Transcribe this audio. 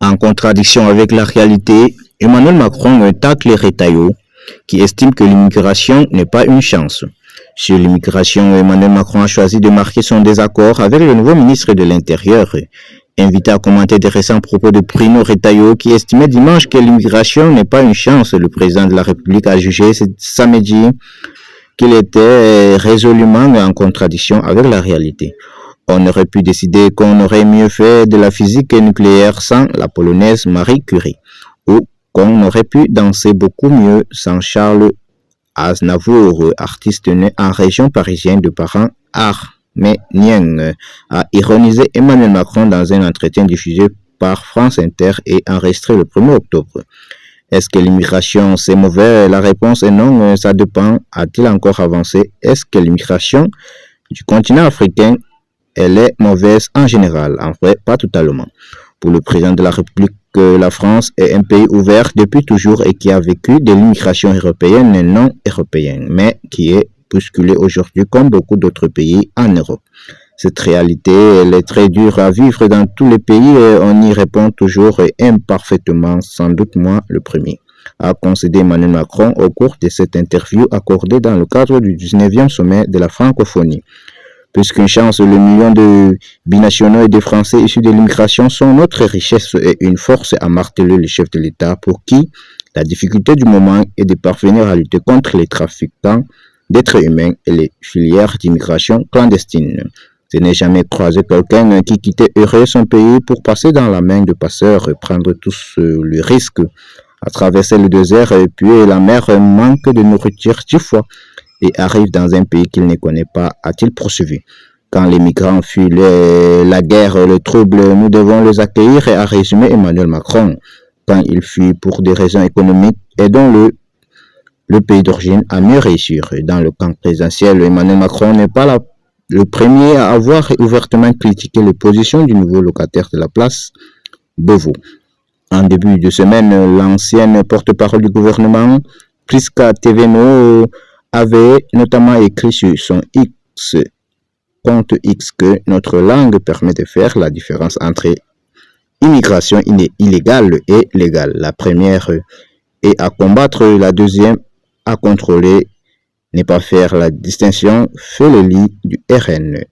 En contradiction avec la réalité, Emmanuel Macron tacle les Retailleaux qui estiment que l'immigration n'est pas une chance. Sur l'immigration, Emmanuel Macron a choisi de marquer son désaccord avec le nouveau ministre de l'Intérieur, invité à commenter des récents propos de Bruno Retailleau qui estimait dimanche que l'immigration n'est pas une chance. Le président de la République a jugé ce samedi qu'il était résolument en contradiction avec la réalité. On aurait pu décider qu'on aurait mieux fait de la physique nucléaire sans la polonaise Marie Curie, ou qu'on aurait pu danser beaucoup mieux sans Charles Aznavour, artiste né en région parisienne de parents arméniens, a ironisé Emmanuel Macron dans un entretien diffusé par France Inter et enregistré le 1er octobre. Est-ce que l'immigration c'est mauvais? La réponse est non, ça dépend, a-t-il encore avancé. Est-ce que l'immigration du continent africain elle est mauvaise en général? En vrai, pas totalement. Pour le président de la République, la France est un pays ouvert depuis toujours et qui a vécu de l'immigration européenne et non européenne, mais qui est bousculée aujourd'hui comme beaucoup d'autres pays en Europe. Cette réalité, elle est très dure à vivre dans tous les pays et on y répond toujours et imparfaitement, sans doute moi le premier, a concédé Emmanuel Macron au cours de cette interview accordée dans le cadre du 19e sommet de la francophonie. Plus qu'une chance, le million de binationaux et de Français issus de l'immigration sont notre richesse et une force, a martelé le chef de l'État pour qui la difficulté du moment est de parvenir à lutter contre les trafiquants d'êtres humains et les filières d'immigration clandestine. Je n'ai jamais croisé quelqu'un qui quittait heureux son pays pour passer dans la main de passeurs et prendre tous le risque à traverser le désert et puis la mer manque de nourriture 10 fois et arrive dans un pays qu'il ne connaît pas, a-t-il poursuivi. Quand les migrants fuient la guerre, le trouble, nous devons les accueillir, et a résumé Emmanuel Macron. Quand ils fuient pour des raisons économiques, aidons le pays d'origine à mieux réussir. Et dans le camp présidentiel, Emmanuel Macron n'est pas le premier à avoir ouvertement critiqué les positions du nouveau locataire de la place Beauvau. En début de semaine, l'ancienne porte-parole du gouvernement, Prisca Thévenot, avait notamment écrit sur son compte X que notre langue permet de faire la différence entre immigration illégale et légale. La première est à combattre, la deuxième à contrôler, ne pas faire la distinction, fait le lit du RN.